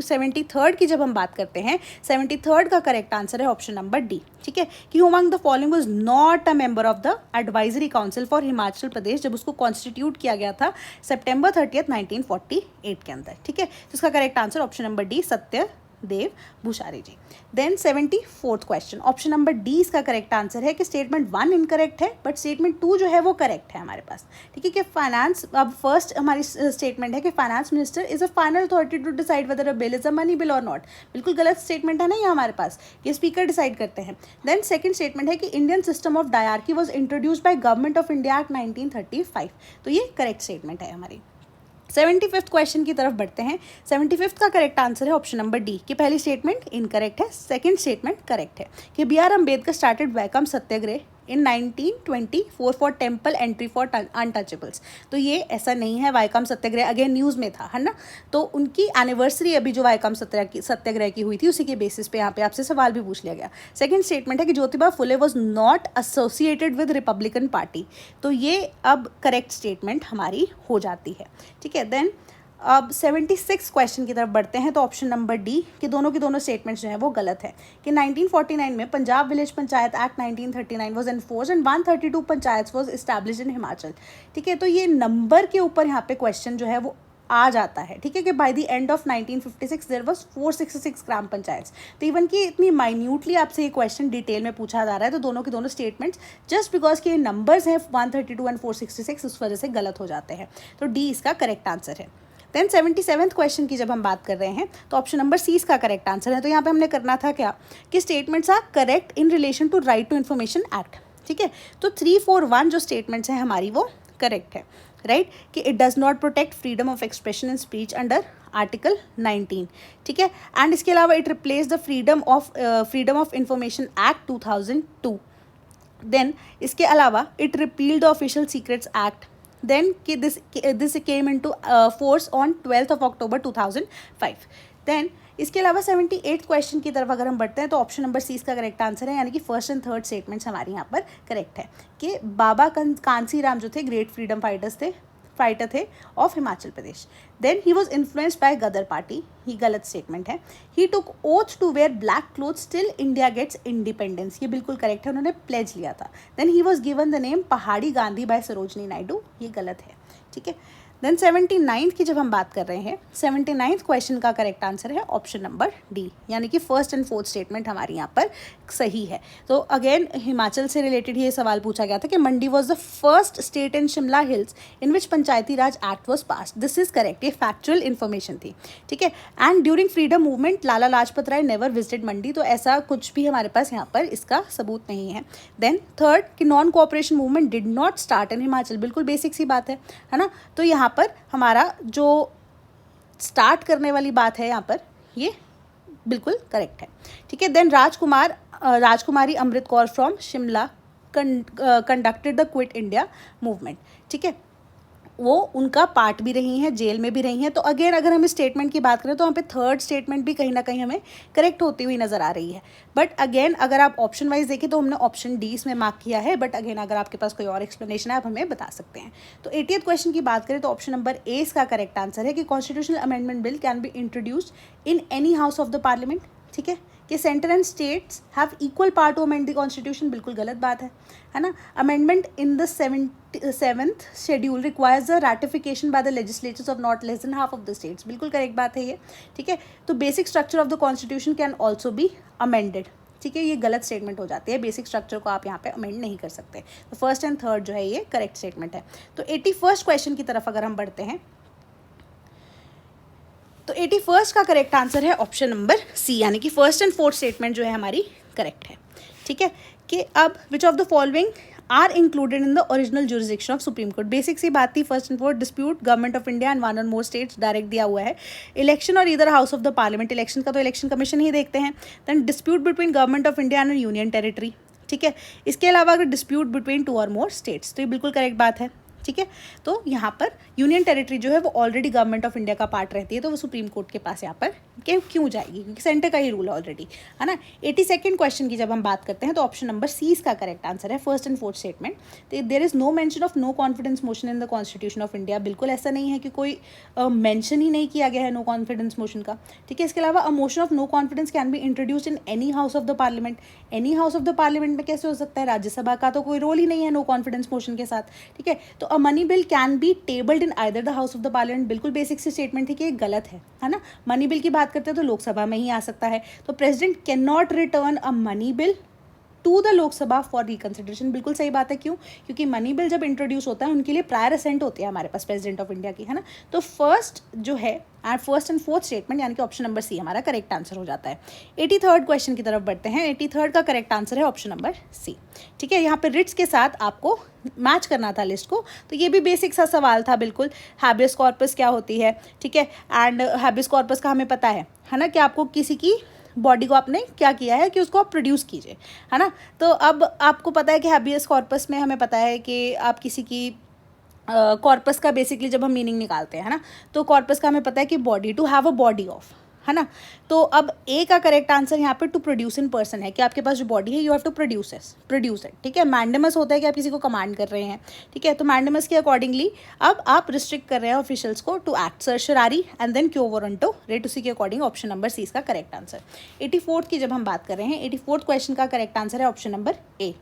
73rd की जब हम बात करते हैं, 73rd का करेक्ट आंसर है ऑप्शन नंबर डी, ठीक है, कि who among the following was not a member of the advisory council for Himachal Pradesh, जब उसको कॉन्स्टिट्यूट किया गया था September 30, 1948 के अंदर, ठीक है। तो इसका correct answer option number D Satya Dev Bhushari ji. Then 74th question, option number D इसका करेक्ट आंसर है कि स्टेटमेंट 1 इनकरेक्ट है बट स्टेटमेंट 2 जो है वो करेक्ट है हमारे पास, ठीक है। कि फाइनेंस, अब फर्स्ट हमारी स्टेटमेंट है कि finance minister is a final authority to decide whether a bill is a money bill और नॉट, बिल्कुल गलत स्टेटमेंट है ना ये हमारे पास, ये स्पीकर डिसाइड करते हैं। देन सेकंड स्टेटमेंट है कि Indian system of dyarchy was introduced by government of India act 1935, तो ये करेक्ट स्टेटमेंट है हमारी। 75th क्वेश्चन की तरफ बढ़ते हैं। 75th का करेक्ट आंसर है ऑप्शन नंबर डी कि पहली स्टेटमेंट इनकरेक्ट है, सेकंड स्टेटमेंट करेक्ट है कि B R Ambedkar started Vaikom Satyagraha in 1924 for temple entry for untouchables, तो ये ऐसा नहीं है। वाइकम सत्याग्रह अगेन न्यूज़ में था, है ना, तो उनकी एनिवर्सरी अभी जो वाइकम सत्याग्रह की हुई थी उसी के बेसिस पे यहाँ पे आपसे सवाल भी पूछ लिया गया। सेकंड स्टेटमेंट है कि Jyotiba Phule was not associated with Republican party, तो ये अब करेक्ट स्टेटमेंट हमारी हो जाती है, ठीक है। देन अब 76 क्वेश्चन की तरफ बढ़ते हैं। तो ऑप्शन नंबर डी कि दोनों की दोनों स्टेटमेंट्स जो है वो गलत है कि 1949 में Punjab village panchayat act 1939 was enforce and 132 panchayat was established in Himachal, ठीक है। तो ये नंबर के ऊपर यहाँ पे क्वेश्चन जो है वो आ जाता है, ठीक है, कि by the end of 1956 there was 466 gram panchayat. तो इवन कि इतनी माइन्यूटली आपसे ये क्वेश्चन डिटेल में पूछा जा रहा है, तो दोनों के दोनों स्टेटमेंट्स जस्ट बिकॉज के नंबर्स हैं 132 एंड 466 उस वजह से गलत हो जाते हैं, तो डी इसका करेक्ट आंसर है। देन 77th क्वेश्चन की जब हम बात कर रहे हैं तो ऑप्शन नंबर सी इसका करेक्ट आंसर है। तो यहाँ पे हमने करना था क्या कि statements are correct in relation to right to information act, ठीक है। तो 341 जो स्टेटमेंट्स हैं हमारी वो करेक्ट है, राइट, कि it does not protect freedom of expression and speech under article 19, ठीक है। एंड इसके अलावा it replace the freedom of information act 2002। Then इसके अलावा it repealed the official secrets act. Then कि this came into force on 12th of October 2005। Then इसके अलावा 78th क्वेश्चन की तरफ अगर हम बढ़ते हैं तो ऑप्शन नंबर सी इसका करेक्ट आंसर है, यानी कि फर्स्ट एंड थर्ड स्टेटमेंट्स हमारे यहाँ पर करेक्ट है कि बाबा कांसी राम जो थे ग्रेट फ्रीडम फाइटर थे of Himachal Pradesh. Then he was influenced by Ghadar party, ही गलत स्टेटमेंट है। He took oath to wear black clothes till India gets independence, ये बिल्कुल करेक्ट है, उन्होंने प्लेज लिया था। Then he was given the name Pahadi Gandhi bye Sarojini Naidu, ये गलत है, ठीक है। देन 79th की जब हम बात कर रहे हैं, 79th क्वेश्चन का करेक्ट आंसर है ऑप्शन नंबर डी, यानी कि फर्स्ट एंड फोर्थ स्टेटमेंट हमारी यहाँ पर सही है। तो अगेन हिमाचल से रिलेटेड ये सवाल पूछा गया था कि Mandi was the first state in Shimla hills in which Panchayati Raj act was passed, this is correct, ये फैक्चुअल इन्फॉर्मेशन थी, ठीक है। And during freedom movement Lala Lajpat Rai never visited Mandi, तो ऐसा कुछ भी हमारे पास यहाँ पर इसका सबूत नहीं है। देन थर्ड कि non cooperation movement did not start in Himachal, बिल्कुल बेसिक सी बात है ना, तो यहाँ पर हमारा जो स्टार्ट करने वाली बात है यहाँ पर ये बिल्कुल करेक्ट है, ठीक है। Then Rajkumari Amrit Kaur from Shimla conducted the quit India movement, ठीक है। वो उनका पार्ट भी रही हैं, जेल में भी रही हैं। तो अगेन अगर हम इस स्टेटमेंट की बात करें तो वहाँ पे थर्ड स्टेटमेंट भी कहीं ना कहीं हमें करेक्ट होती हुई नजर आ रही है। बट अगेन अगर आप ऑप्शन वाइज देखें तो हमने ऑप्शन डी इसमें मार्क किया है, बट अगेन अगर आपके पास कोई और एक्सप्लेनेशन है आप हमें बता सकते हैं। तो 80th क्वेश्चन की बात करें तो ऑप्शन नंबर ए इसका करेक्ट आंसर है कि constitutional amendment bill can be introduced in any house of the parliament. ठीक है, कि centre and states have equal power to amend the constitution, बिल्कुल गलत बात है ना। Amendment in the 77th schedule requires the ratification by the legislatures of not less than half of the states, बिल्कुल करेक्ट बात है ये। ठीक है, तो basic structure of the constitution can also be amended. ठीक है, ये गलत स्टेटमेंट हो जाती है, बेसिक स्ट्रक्चर को आप यहाँ पे अमेंड नहीं कर सकते। तो फर्स्ट एंड थर्ड जो है ये करेक्ट स्टेटमेंट है। तो 81st क्वेश्चन की तरफ अगर हम बढ़ते हैं तो 81st का करेक्ट आंसर है ऑप्शन नंबर सी, यानी कि फर्स्ट एंड फोर्थ स्टेटमेंट जो है हमारी करेक्ट है। ठीक है, कि अब which of the following are included in the original jurisdiction of supreme court. Basic सी बात थी, first and fourth dispute government of India and one और मोर स्टेट्स, डायरेक्ट दिया हुआ है। इलेक्शन और इधर house of the parliament, election का तो इलेक्शन कमीशन ही देखते हैं। Then dispute between government of India and union territory. ठीक है, इसके अलावा अगर डिस्प्यूट बिटवीन टू और मोर स्टेट्स, तो ये बिल्कुल करेक्ट बात है। ठीक है, तो यहाँ पर यूनियन टेरिटरी जो है वो ऑलरेडी गवर्नमेंट ऑफ इंडिया का पार्ट रहती है, तो वो सुप्रीम कोर्ट के पास यहाँ पर क्यों जाएगी, क्योंकि सेंटर का ही रूल है ऑलरेडी, है ना। 82nd क्वेश्चन की जब हम बात करते हैं तो ऑप्शन नंबर सी इसका करेक्ट आंसर है, first and fourth statement. There is no mention of no confidence motion in the constitution of India, बिल्कुल ऐसा नहीं है कि कोई मेंशन ही नहीं किया गया है नो कॉन्फिडेंस मोशन का। ठीक है, इसके अलावा a motion of no confidence can be introduced in any house of the parliament. Any house of the parliament में कैसे हो सकता है, राज्यसभा का तो कोई रोल ही नहीं है नो कॉन्फिडेंस मोशन के साथ। ठीक है, तो अ money bill can B tabled in either the house of the parliament, बिल्कुल बेसिक सी स्टेटमेंट थी कि ये गलत है ना। मनी बिल की बात करते हैं तो लोकसभा में ही आ सकता है। तो president can not return a money bill to the Lok Sabha for reconsideration, बिल्कुल सही बात है। क्यों, क्योंकि मनी बिल जब इंट्रोड्यूस होता है उनके लिए प्रायर असेंट होती है हमारे पास प्रेसिडेंट ऑफ इंडिया की, है ना। तो फर्स्ट जो है फर्स्ट एंड फोर्थ स्टेटमेंट यानी कि ऑप्शन नंबर सी हमारा करेक्ट आंसर हो जाता है। 83rd क्वेश्चन की तरफ बढ़ते हैं। 83rd का करेक्ट आंसर है ऑप्शन नंबर सी। ठीक है, यहाँ पे रिट्स के साथ आपको मैच करना था लिस्ट को, तो ये भी बेसिक सा सवाल था बिल्कुल। हैबियस कॉर्पस क्या होती है, ठीक है, एंड हैबियस कॉर्पस का हमें पता है ना, कि आपको किसी की बॉडी को आपने क्या किया है कि उसको आप प्रोड्यूस कीजिए, है ना। तो अब आपको पता है कि हैबियस कॉर्पस में हमें पता है कि आप किसी की कॉर्पस का बेसिकली जब हम मीनिंग निकालते हैं, है ना, तो कॉर्पस का हमें पता है कि body, to have a body of, है ना। तो अब ए का करेक्ट आंसर यहाँ पे टू प्रोड्यूस इन पर्सन है, कि आपके पास जो बॉडी है you have to produce it. ठीक है, मैंडेमस होता है कि आप किसी को कमांड कर रहे हैं। ठीक है, तो मैंडेमस के अकॉर्डिंगली अब आप रिस्ट्रिक्ट कर रहे हैं ऑफिशियल्स को to act certiorari and then quo warranto writ, उसी के अकॉर्डिंग ऑप्शन नंबर सी इसका करेक्ट आंसर। 84th की जब हम बात कर रहे हैं, 84th क्वेश्चन का करेक्ट आंसर है ऑप्शन नंबर ए।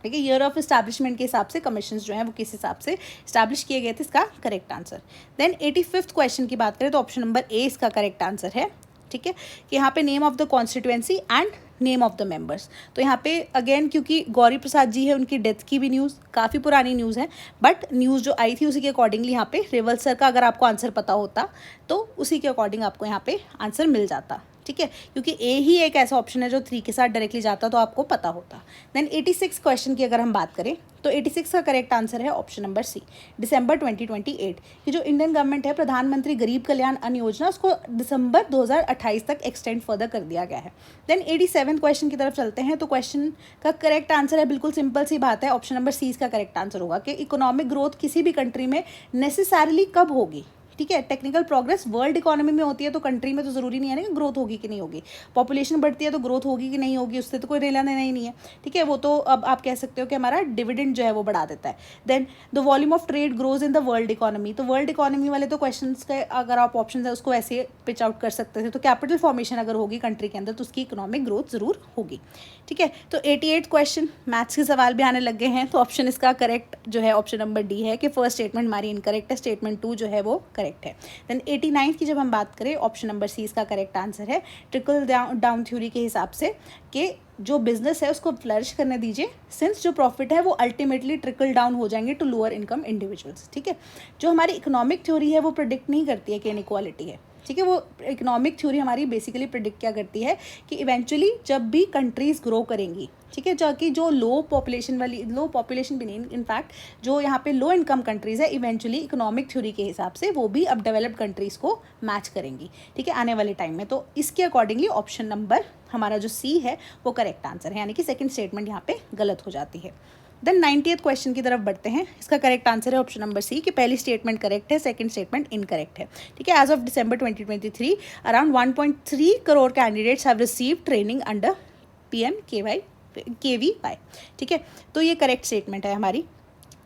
ठीक है, ईयर ऑफ इस्टेब्लिशमेंट के हिसाब से कमीशन जो है वो किस हिसाब से इस्टेब्लिश किए गए थे, इसका correct answer. Then 85th question की बात करें तो ऑप्शन नंबर ए इसका करेक्ट आंसर है। ठीक है, कि यहाँ पे name of the constituency and name of the members, तो यहाँ पे अगेन क्योंकि गौरी प्रसाद जी है, उनकी डेथ की भी न्यूज़ काफ़ी पुरानी न्यूज़ है, बट न्यूज़ जो आई थी उसी के अकॉर्डिंगली यहाँ पे रेवल सर का अगर आपको आंसर पता होता तो उसी के अकॉर्डिंग आपको यहाँ पे आंसर मिल जाता। ठीक है, क्योंकि ए ही एक ऐसा ऑप्शन है जो 3 के साथ डायरेक्टली जाता तो आपको पता होता। देन 86 क्वेश्चन की अगर हम बात करें तो 86 का करेक्ट आंसर है ऑप्शन नंबर सी, दिसंबर 2028 की जो इंडियन गवर्नमेंट है प्रधानमंत्री गरीब कल्याण अन्न योजना, उसको दिसंबर 2028 तक एक्सटेंड फर्दर कर दिया गया है। देन 87 क्वेश्चन की तरफ चलते हैं। तो क्वेश्चन का करेक्ट आंसर है, बिल्कुल सिंपल सी बात है, ऑप्शन नंबर सी इसका करेक्ट आंसर होगा कि इकोनॉमिक ग्रोथ किसी भी कंट्री में नेसेसरली कब होगी। ठीक है, टेक्निकल प्रोग्रेस वर्ल्ड इकोनॉमी में होती है तो कंट्री में तो ज़रूरी नहीं है ना कि ग्रोथ होगी कि नहीं होगी। पॉपुलेशन बढ़ती है तो ग्रोथ होगी कि नहीं होगी, उससे तो कोई लेना देना ही नहीं है। ठीक है, वो तो अब आप कह सकते हो कि हमारा डिविडेंड जो है वो बढ़ा देता है। Then the volume of trade grows in the world economy, तो वर्ल्ड इकोनॉमी वाले तो क्वेश्चन के अगर आप ऑप्शन है उसको ऐसे पिच आउट कर सकते थे। तो कैपिटल फॉर्मेशन अगर होगी कंट्री के अंदर तो उसकी इकोनॉमिक ग्रोथ ज़रूर होगी। ठीक है, तो 88 क्वेश्चन मैथ्स के सवाल भी आने लग गए हैं, तो ऑप्शन इसका करेक्ट जो है ऑप्शन नंबर डी है कि फर्स्ट स्टेटमेंट हमारी इनकरेक्ट है, स्टेटमेंट 2 जो है वो करेक्ट है। देन 89 की जब हम बात करें ऑप्शन नंबर सी इसका करेक्ट आंसर है, ट्रिकल डाउन थ्योरी के हिसाब से कि जो बिजनेस है उसको फ्लरिश करने दीजिए, सिंस जो प्रॉफिट है वो अल्टीमेटली ट्रिकल डाउन हो जाएंगे टू लोअर इनकम इंडिविजुअल्स। ठीक है, जो हमारी इकोनॉमिक थ्योरी है वो प्रिडिक्ट नहीं करती है कि इनइक्वालिटी है। ठीक है, वो इकोनॉमिक थ्योरी हमारी बेसिकली प्रिडिक्ट क्या करती है कि इवेंचुअली जब भी कंट्रीज ग्रो करेंगी, ठीक है, जाकि जो लो पॉपुलेशन भी नहीं, इनफैक्ट जो यहाँ पे लो इनकम कंट्रीज़ है इवेंचुअली इकोनॉमिक थ्योरी के हिसाब से वो भी अब डेवलप्ड कंट्रीज़ को मैच करेंगी। ठीक है, आने वाले टाइम में। तो इसके अकॉर्डिंगली ऑप्शन नंबर हमारा जो सी है वो करेक्ट आंसर है, यानी कि सेकंड स्टेटमेंट यहाँ पे गलत हो जाती है। देन 90th क्वेश्चन की तरफ बढ़ते हैं। इसका करेक्ट आंसर है ऑप्शन नंबर सी कि पहली स्टेटमेंट करेक्ट है, सेकंड स्टेटमेंट इनकरेक्ट है। ठीक है, as of December 2023 around 1.3 crore candidates have receive training under PMKVY। ठीक है, तो ये करेक्ट स्टेटमेंट है हमारी।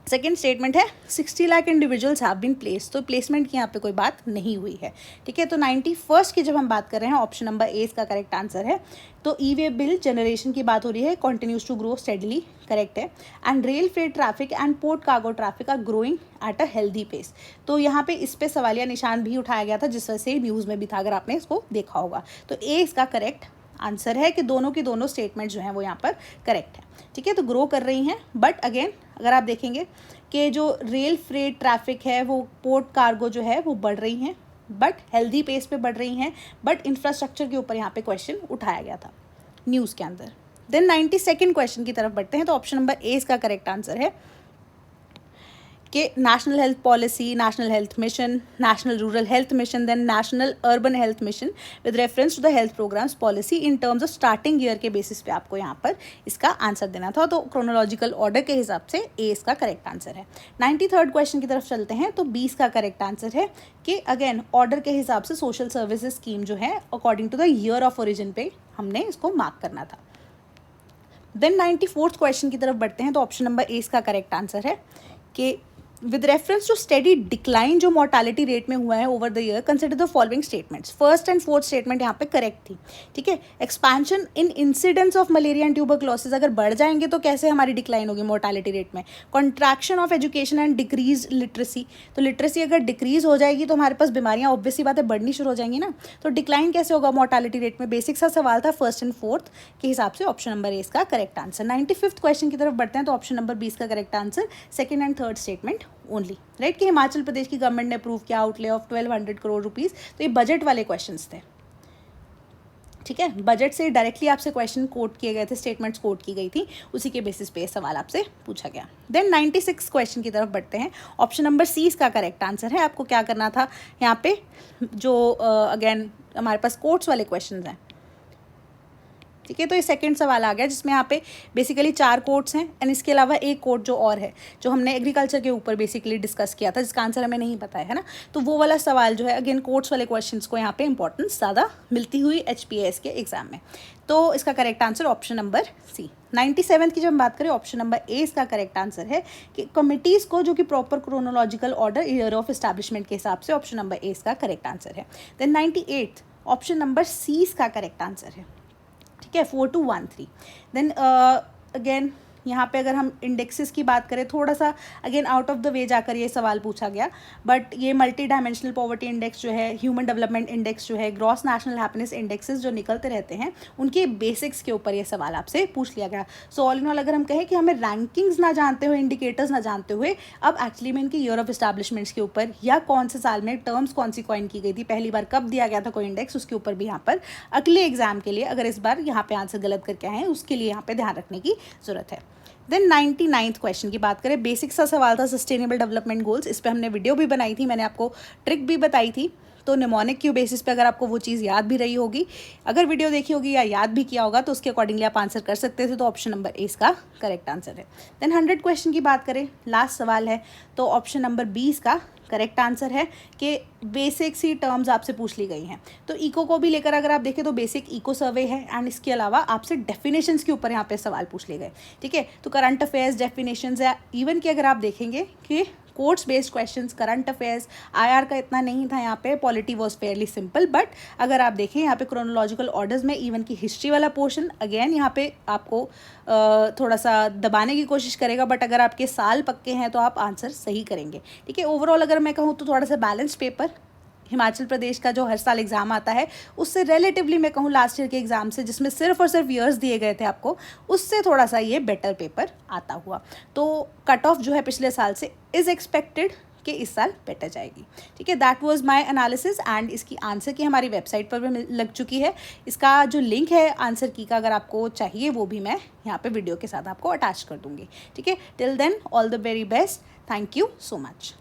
सेकेंड स्टेटमेंट है 60 lakh individuals have been place, तो प्लेसमेंट की यहाँ पे कोई बात नहीं हुई है। ठीक है, तो 91st की जब हम बात कर रहे हैं, ऑप्शन नंबर ए इसका करेक्ट आंसर है। तो ई वे बिल जनरेशन की बात हो रही है, continues to grow steadily, correct है। And rail freight traffic and port cargo traffic are growing at a healthy pace. तो यहाँ पे इस पे सवालिया निशान भी उठाया गया था, जिस वजह से न्यूज़ में भी था, अगर आपने इसको देखा होगा। तो ए इसका करेक्ट आंसर है कि दोनों की दोनों स्टेटमेंट जो हैं वो यहाँ पर करेक्ट है। ठीक है, तो ग्रो कर रही हैं, बट अगेन अगर आप देखेंगे कि जो रेल फ्रेट ट्रैफिक है, वो पोर्ट कार्गो जो है वो बढ़ रही हैं, बट हेल्दी पेस पे बढ़ रही हैं, बट इंफ्रास्ट्रक्चर के ऊपर यहाँ पे क्वेश्चन उठाया गया था न्यूज़ के अंदर। देन 92nd क्वेश्चन की तरफ बढ़ते हैं। तो ऑप्शन नंबर ए इसका करेक्ट आंसर है कि national health policy, national health mission, national rural health mission, then national urban health mission with reference to the health programs policy in terms of starting year के बेसिस पे आपको यहाँ पर इसका आंसर देना था। तो क्रोनोलॉजिकल ऑर्डर के हिसाब से ए इसका करेक्ट आंसर है। 93rd क्वेश्चन की तरफ चलते हैं। तो 20 का करेक्ट आंसर है कि अगेन ऑर्डर के हिसाब से सोशल सर्विसेज स्कीम जो है according to the year of origin पे हमने इसको मार्क करना था। देन 94th क्वेश्चन की तरफ बढ़ते हैं। तो ऑप्शन नंबर ए इसका करेक्ट आंसर है कि with reference to steady decline जो मोर्टालिटी रेट में हुआ है over the year, consider the following statements. First and fourth statement यहाँ पे करेक्ट थी। ठीक है, expansion in incidence of malaria and tuberculosis अगर बढ़ जाएंगे तो कैसे हमारी डिक्लाइन होगी मोर्टालिटी रेट में। Contraction of education and decrease literacy, तो लिटरेसी अगर डिक्रीज हो जाएगी तो हमारे पास बीमारियाँ ऑब्वियसली बातें बढ़नी शुरू हो जाएंगी ना, तो डिक्लाइन कैसे होगा मोर्टालिटी रेट में। बेसिक सा सवाल था, फर्स्ट एंड फोर्थ के हिसाब से ऑप्शन नंबर ए इसका करेक्ट आंसर। 95th क्वेश्चन की तरफ बढ़ते हैं। तो ऑप्शन नंबर 20 का correct answer, second and third statement only, right. कि हिमाचल प्रदेश की गवर्नमेंट ने अप्रूव किया आउटले ऑफ 1200 करोड़ रुपीस। तो ये बजट वाले क्वेश्चंस थे। ठीक है, बजट से डायरेक्टली आपसे क्वेश्चन कोट किए गए थे, स्टेटमेंट्स कोट की गई थी, उसी के बेसिस पे सवाल आपसे पूछा गया। देन 96 क्वेश्चन की तरफ बढ़ते हैं। ऑप्शन नंबर सी इसका करेक्ट आंसर है। आपको क्या करना था यहाँ पे, जो अगेन हमारे पास कोट्स वाले क्वेश्चन हैं। ठीक है, तो ये सेकंड सवाल आ गया जिसमें यहाँ पे बेसिकली 4 कोट्स हैं एंड इसके अलावा एक कोट जो और है, जो हमने एग्रीकल्चर के ऊपर बेसिकली डिस्कस किया था, जिसका आंसर हमें नहीं पता है ना। तो वो वाला सवाल जो है, अगेन कोट्स वाले क्वेश्चंस को यहाँ पे इंपॉर्टेंस ज़्यादा मिलती हुई HPAS के एग्जाम में। तो इसका correct answer option number C. 97 की जब हम बात करें, ऑप्शन नंबर ए इसका करेक्ट आंसर है कि कमिटीज़ को जो कि proper chronological order year of establishment के हिसाब से, ऑप्शन नंबर ए इसका करेक्ट आंसर है। देन 98 ऑप्शन नंबर सी इसका करेक्ट आंसर है। ठीक है, 4213। देन अगेन यहाँ पे अगर हम इंडेक्सेस की बात करें, थोड़ा सा again out of the way जाकर ये सवाल पूछा गया, बट ये मल्टी डायमेंशनल पॉवर्टी इंडेक्स जो है, ह्यूमन डेवलपमेंट इंडेक्स जो है, ग्रॉस नेशनल हैप्पीनेस इंडेक्सेस जो निकलते रहते हैं, उनके बेसिक्स के ऊपर ये सवाल आपसे पूछ लिया गया। सो ऑल इन ऑल अगर हम कहें कि हमें रैंकिंग्स ना जानते हुए, इंडिकेटर्स ना जानते हुए, अब एक्चुअली में इनके ईयर ऑफ एस्टैब्लिशमेंट्स के ऊपर या कौन से साल में टर्म्स कौन सी कॉइन की गई थी, पहली बार कब दिया गया था कोई इंडेक्स, उसके ऊपर भी यहाँ पर अगले एग्जाम के लिए अगर इस बार यहाँ पे आंसर गलत करके आए हैं, उसके लिए यहाँ पे ध्यान रखने की जरूरत है। देन 99th क्वेश्चन की बात करें, बेसिक सा सवाल था सस्टेनेबल डेवलपमेंट गोल्स। इस पर हमने वीडियो भी बनाई थी, मैंने आपको ट्रिक भी बताई थी। तो निमोनिक के बेसिस पे अगर आपको वो चीज़ याद भी रही होगी, अगर वीडियो देखी होगी या याद भी किया होगा, तो उसके अकॉर्डिंगली आप आंसर कर सकते थे। तो ऑप्शन नंबर ए इसका करेक्ट आंसर है। देन 100 क्वेश्चन की बात करें, लास्ट सवाल है, तो ऑप्शन नंबर 20 का करेक्ट आंसर है कि बेसिक सी टर्म्स आपसे पूछ ली गई हैं। तो इको को भी लेकर अगर आप देखें तो बेसिक इको सर्वे है एंड इसके अलावा आपसे डेफिनेशंस के ऊपर यहाँ पे सवाल पूछ लिए गए। ठीक है, तो करंट अफेयर्स, डेफिनेशंस, या इवन कि अगर आप देखेंगे कि courts based questions, current affairs, IR का इतना नहीं था यहाँ पे, polity was Fairlie simple. But अगर आप देखें यहाँ पे क्रोनोलॉजिकल ऑर्डर्स में इवन की हिस्ट्री वाला पोर्शन अगेन यहाँ पे आपको थोड़ा सा दबाने की कोशिश करेगा, बट अगर आपके साल पक्के हैं तो आप आंसर सही करेंगे। ठीक है, ओवरऑल अगर मैं कहूँ तो थोड़ा सा बैलेंस पेपर हिमाचल प्रदेश का जो हर साल एग्ज़ाम आता है, उससे रिलेटिवली मैं कहूँ लास्ट ईयर के एग्ज़ाम से, जिसमें सिर्फ और सिर्फ ईयर्स दिए गए थे आपको, उससे थोड़ा सा ये बेटर पेपर आता हुआ। तो कट ऑफ जो है पिछले साल से इज़ एक्सपेक्टेड कि इस साल बेटर जाएगी। ठीक है, that was my analysis and इसकी आंसर की हमारी वेबसाइट पर भी लग चुकी है। इसका जो लिंक है आंसर की का, अगर आपको चाहिए वो भी मैं यहाँ पे वीडियो के साथ आपको अटैच कर दूँगी। ठीक है, till then all the very best, thank you so much.